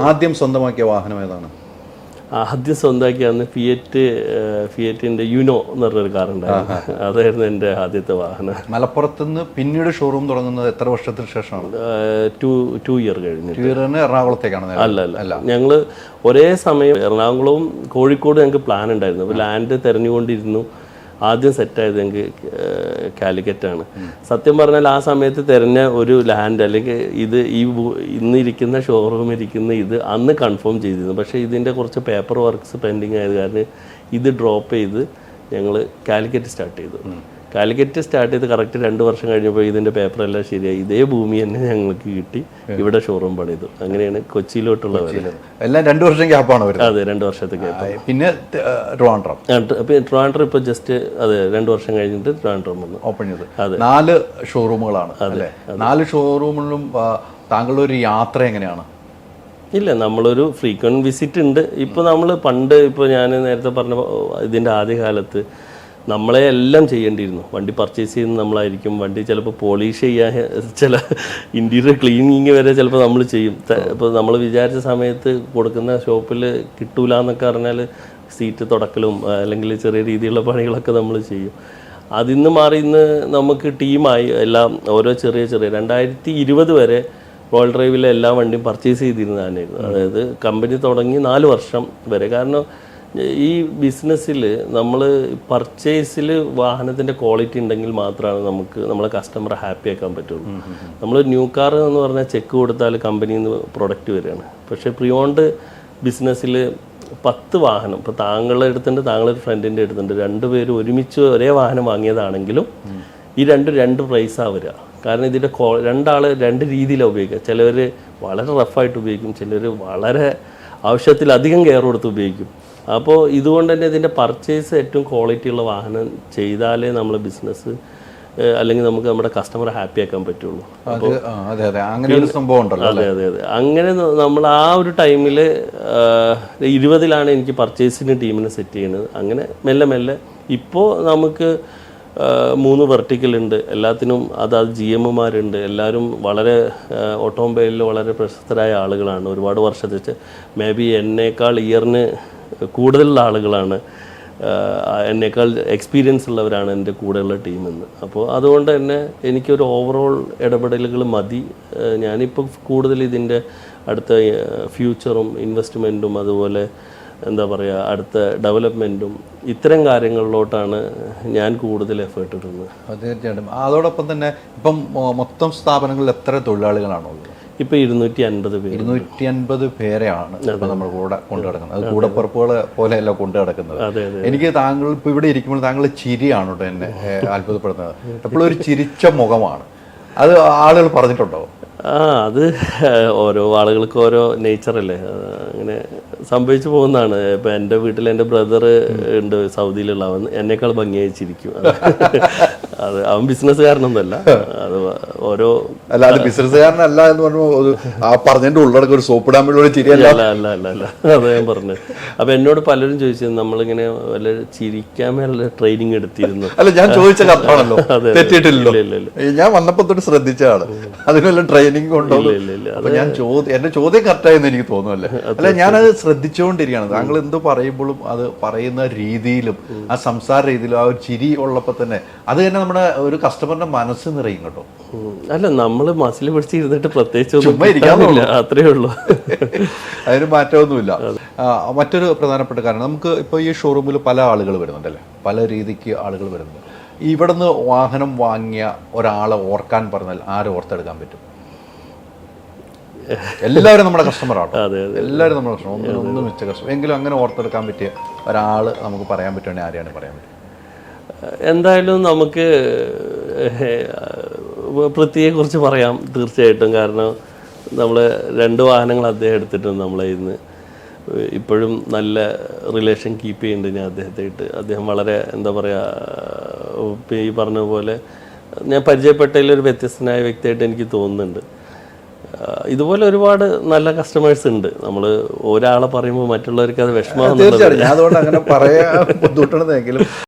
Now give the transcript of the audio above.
ആദ്യം സ്വന്തമാക്കിയ വാഹനം ഏതാണ്? ആദ്യം സ്വന്തമാക്കി അന്ന് ഫിയറ്റിന്റെ യുനോ എന്ന് പറഞ്ഞൊരു കാറുണ്ടായിരുന്നു. അതായിരുന്നു എൻ്റെ ആദ്യത്തെ വാഹനം. മലപ്പുറത്തുനിന്ന് പിന്നീട് ഷോറൂം തുടങ്ങുന്നത് എത്ര വർഷത്തിന് ശേഷമാണ്? 2 ഇയർ കഴിഞ്ഞു. എറണാകുളത്തേക്കാണ്? അല്ല, ഞങ്ങൾ ഒരേ സമയം എറണാകുളവും കോഴിക്കോട് ഞങ്ങൾക്ക് പ്ലാൻ ഉണ്ടായിരുന്നു. അപ്പോൾ ലാൻഡ് തിരഞ്ഞുകൊണ്ടിരുന്നു. ആദ്യം സെറ്റായത് ഞങ്ങൾക്ക് കാലിക്കറ്റാണ്. സത്യം പറഞ്ഞാൽ ആ സമയത്ത് തിരഞ്ഞ ഒരു ലാൻഡ് അല്ലെങ്കിൽ ഇന്നിരിക്കുന്ന ഷോറൂം ഇരിക്കുന്ന ഇത് അന്ന് കൺഫേം ചെയ്തിരുന്നു. പക്ഷേ ഇതിൻ്റെ കുറച്ച് പേപ്പർ വർക്ക്സ് പെൻഡിങ് ആയത് കാരണം ഇത് ഡ്രോപ്പ് ചെയ്ത് ഞങ്ങൾ കാലിക്കറ്റ് സ്റ്റാർട്ട് ചെയ്തു. കാലിക്കറ്റ് സ്റ്റാർട്ട് ചെയ്ത് കറക്റ്റ് 2 വർഷം കഴിഞ്ഞപ്പോൾ ഇതിൻ്റെ പേപ്പറെല്ലാം ശരിയായി. ഇതേ ഭൂമി തന്നെ ഞങ്ങൾക്ക് കിട്ടി. ഇവിടെ ഷോറൂം പണിതു. അങ്ങനെയാണ് കൊച്ചിയിലോട്ടുള്ള എല്ലാം 2 വർഷം ഗ്യാപ്പാണ് വരുന്നത്. അതെ, 2 വർഷത്തെ ഗ്യാപ്പ്. പിന്നെ ട്രിവാൻഡ്രം ഇപ്പോൾ ജസ്റ്റ് 2 വർഷം കഴിഞ്ഞിട്ട് ട്രിവാൻഡ്രം വന്നു ഓപ്പൺ ചെയ്തു. അതെ, 4 ഷോറൂമുകളാണ് അല്ലേ? 4 ഷോറൂമിലും താങ്കളുടെ ഒരു യാത്ര എങ്ങനെയാണ്? ഇല്ല, നമ്മളൊരു ഫ്രീക്വൻറ്റ് വിസിറ്റ് ഉണ്ട്. ഇപ്പോൾ ഞാൻ നേരത്തെ പറഞ്ഞ ഇതിൻ്റെ ആദ്യകാലത്ത് നമ്മളെ എല്ലാം ചെയ്യേണ്ടിയിരുന്നു. വണ്ടി പർച്ചേസ് ചെയ്യുന്ന നമ്മളായിരിക്കും. വണ്ടി ചിലപ്പോൾ പോളിഷ് ചെയ്യാൻ, ചില ഇൻറ്റീരിയർ ക്ലീനിങ് വരെ ചിലപ്പോൾ നമ്മൾ ചെയ്യും. ഇപ്പോൾ നമ്മൾ വിചാരിച്ച സമയത്ത് കൊടുക്കുന്ന ഷോപ്പിൽ കിട്ടൂല എന്നൊക്കെ പറഞ്ഞാൽ സീറ്റ് തുടക്കലും അല്ലെങ്കിൽ ചെറിയ രീതിയിലുള്ള പണികളൊക്കെ നമ്മൾ ചെയ്യും. അതിന്ന് മാറി ഇന്ന് നമുക്ക് ടീമായി എല്ലാം ഓരോ ചെറിയ 2020 വരെ റോയൽ ഡ്രൈവിലെ എല്ലാ വണ്ടിയും പർച്ചേസ് ചെയ്തിരുന്നത് തന്നെയായിരുന്നു. അതായത് കമ്പനി തുടങ്ങി 4 വർഷം വരെ. കാരണം ഈ ബിസിനസ്സിൽ നമ്മൾ പർച്ചേസിൽ വാഹനത്തിൻ്റെ ക്വാളിറ്റി ഉണ്ടെങ്കിൽ മാത്രമാണ് നമുക്ക് നമ്മളെ കസ്റ്റമറെ ഹാപ്പി ആക്കാൻ പറ്റുള്ളൂ. നമ്മൾ ന്യൂ കാർ എന്ന് പറഞ്ഞാൽ ചെക്ക് കൊടുത്താൽ കമ്പനിയിൽ നിന്ന് പ്രൊഡക്റ്റ് വരികയാണ്. പക്ഷേ പ്രിയോണ്ട് ബിസിനസ്സിൽ 10 വാഹനം ഇപ്പോൾ താങ്കളുടെ അടുത്തുണ്ട്, താങ്കളൊരു ഫ്രണ്ടിൻ്റെ അടുത്തുണ്ട്, 2 പേര് ഒരുമിച്ച് ഒരേ വാഹനം വാങ്ങിയതാണെങ്കിലും ഈ 2 പ്രൈസാണ് വരിക. കാരണം ഇതിൻ്റെ 2 ആൾ 2 രീതിയിലാണ് ഉപയോഗിക്കുക. ചിലവർ വളരെ റഫായിട്ട് ഉപയോഗിക്കും, ചിലർ വളരെ ആവശ്യത്തിലധികം കെയർ കൊടുത്ത് ഉപയോഗിക്കും. അപ്പോൾ ഇതുകൊണ്ട് തന്നെ ഇതിൻ്റെ പർച്ചേസ് ഏറ്റവും ക്വാളിറ്റിയുള്ള വാഹനം ചെയ്താലേ നമ്മളെ ബിസിനസ് അല്ലെങ്കിൽ നമുക്ക് നമ്മുടെ കസ്റ്റമറെ ഹാപ്പി ആക്കാൻ പറ്റുള്ളൂ. അപ്പോൾ അതെ, അങ്ങനെ നമ്മൾ ആ ഒരു ടൈമിൽ 20 എനിക്ക് പർച്ചേസിന് ടീമിനെ സെറ്റ് ചെയ്യുന്നത്. അങ്ങനെ മെല്ലെ ഇപ്പോൾ നമുക്ക് 3 വെർട്ടിക്കൽ ഉണ്ട്. എല്ലാത്തിനും അതാത് GMമാരുണ്ട്. എല്ലാവരും വളരെ ഓട്ടോമൊബൈലിൽ വളരെ പ്രശസ്തരായ ആളുകളാണ്. ഒരുപാട് വർഷത്തെ മേ ബി എന്നേക്കാൾ ഇയറിന് കൂടുതലുള്ള ആളുകളാണ്, എന്നേക്കാൾ എക്സ്പീരിയൻസ് ഉള്ളവരാണ് എൻ്റെ കൂടെയുള്ള ടീമെന്ന്. അപ്പോൾ അതുകൊണ്ട് തന്നെ എനിക്കൊരു ഓവറോൾ ഇടപെടലുകൾ മതി. ഞാനിപ്പോൾ കൂടുതൽ ഇതിൻ്റെ അടുത്ത ഫ്യൂച്ചറും ഇൻവെസ്റ്റ്മെൻറ്റും അതുപോലെ എന്താ പറയുക അടുത്ത ഡെവലപ്മെൻറ്റും ഇത്തരം കാര്യങ്ങളിലോട്ടാണ് ഞാൻ കൂടുതൽ എഫേർട്ട് ഇടുന്നത്. തീർച്ചയായിട്ടും. അതോടൊപ്പം തന്നെ ഇപ്പം മൊത്തം സ്ഥാപനങ്ങളിൽ എത്ര തൊഴിലാളികളാണുള്ളത്? ഇപ്പോൾ 250 പേരെയാണ് നമ്മൾ കൂടെ കൊണ്ടു നടക്കുന്നത്. അത് കൂടപ്പുറപ്പുകൾ പോലെയല്ല കൊണ്ടു നടക്കുന്നത്. എനിക്ക് താങ്കൾ ഇപ്പോൾ ഇവിടെ ഇരിക്കുമ്പോൾ താങ്കളുടെ ചിരിയാണ് കേട്ടോ എന്നെ അത്ഭുതപ്പെടുന്നത്. എപ്പോഴും ഒരു ചിരിച്ച മുഖമാണ്. അത് ആളുകൾ പറഞ്ഞിട്ടുണ്ടോ? അത് ഓരോ ആളുകൾക്ക് ഓരോ നേച്ചറല്ലേ, അങ്ങനെ സംഭവിച്ചു പോകുന്നതാണ്. ഇപ്പം എൻ്റെ വീട്ടിൽ എൻ്റെ ബ്രദർ ഉണ്ട് സൗദിയിലുള്ള, അവൻ എന്നേക്കാൾ ഭംഗിയായി ചിരിക്കും. അത് അവൻ ബിസിനസ്സുകാരനൊന്നുമല്ല, അത് ഓരോ അത് ബിസിനസ്സുകാരനല്ല എന്ന് പറഞ്ഞു പറഞ്ഞതിൻ്റെ ഉള്ളടക്കം ഒരു സോപ്പിടാൻ ചിരിയല്ല. അല്ല അത് ഞാൻ പറഞ്ഞു. അപ്പം എന്നോട് പലരും ചോദിച്ചത് നമ്മളിങ്ങനെ വല്ല ചിരിക്കാൻ മേലുള്ള ട്രെയിനിങ് എടുത്തിരുന്നു. അല്ല, ഞാൻ ചോദിച്ച കത്താണല്ലോ, തെറ്റിയിട്ടില്ലല്ലോ. ഞാൻ വന്നപ്പോൾ തൊട്ട് ശ്രദ്ധിച്ചതാണ്. അതിനുള്ള ട്രെയിനിങ് കൊണ്ടോ? അപ്പൊ ഞാൻ എന്റെ ചോദ്യം കറക്റ്റായെന്ന് എനിക്ക് തോന്നുമല്ലേ? അല്ല, ഞാനത് ശ്രദ്ധിച്ചുകൊണ്ടിരിക്കുകയാണ്. താങ്കൾ എന്ത് പറയുമ്പോഴും അത് പറയുന്ന രീതിയിലും ആ സംസാര രീതിയിലും ആ ഒരു ചിരി ഉള്ളപ്പോൾ തന്നെ അത് തന്നെ നമ്മുടെ ഒരു കസ്റ്റമറിന്റെ മനസ്സ് നിറയും കേട്ടോ. അല്ല, നമ്മള് മസിൽ പിടിച്ചിരുന്നിട്ട് പ്രത്യേകിച്ച് അത്രേ ഉള്ളൂ. അതിന് മാറ്റമൊന്നുമില്ല. മറ്റൊരു പ്രധാനപ്പെട്ട കാരണം, നമുക്ക് ഇപ്പോൾ ഈ ഷോറൂമിൽ പല ആളുകൾ വരുന്നുണ്ടല്ലേ, പല രീതിക്ക് ആളുകൾ വരുന്നുണ്ട്. ഇവിടുന്ന് വാഹനം വാങ്ങിയ ഒരാളെ ഓർക്കാൻ പറഞ്ഞാൽ ആരെ ഓർത്തെടുക്കാൻ പറ്റും? എല്ലാവരും നമ്മുടെ കസ്റ്റമറാട്ടോ. എല്ലാവരും നമ്മുടെ കസ്റ്റമർ, ഒന്നും മിച്ച കസ്റ്റമർ എങ്കിലും അങ്ങനെ ഓർത്തെടുക്കാൻ പറ്റിയ ഒരാൾ നമുക്ക് പറയാൻ പറ്റുവാണെങ്കിൽ ആരെയാണ് പറയാൻ പറ്റും? എന്തായാലും നമുക്ക് പൃഥ്വിയെക്കുറിച്ച് പറയാം തീർച്ചയായിട്ടും. കാരണം നമ്മൾ 2 വാഹനങ്ങൾ അദ്ദേഹം എടുത്തിട്ടുണ്ട് നമ്മളെ ഇന്ന്. ഇപ്പോഴും നല്ല റിലേഷൻ കീപ്പ് ചെയ്യുന്നുണ്ട് ഞാൻ അദ്ദേഹത്തായിട്ട്. അദ്ദേഹം വളരെ എന്താ പറയുക, ഈ പറഞ്ഞ പോലെ ഞാൻ പരിചയപ്പെട്ടതിലൊരു വ്യത്യസ്തനായ വ്യക്തിയായിട്ട് എനിക്ക് തോന്നുന്നുണ്ട്. ഇതുപോലെ ഒരുപാട് നല്ല കസ്റ്റമേഴ്സ് ഉണ്ട്. നമ്മൾ ഒരാളെ പറയുമ്പോൾ മറ്റുള്ളവർക്ക് അത് വിഷമം. തീർച്ചയായിട്ടും. ഞാൻ അതുകൊണ്ട് അങ്ങനെ പറയാൻ ബുദ്ധിമുട്ടുണ്ടെന്നെങ്കിലും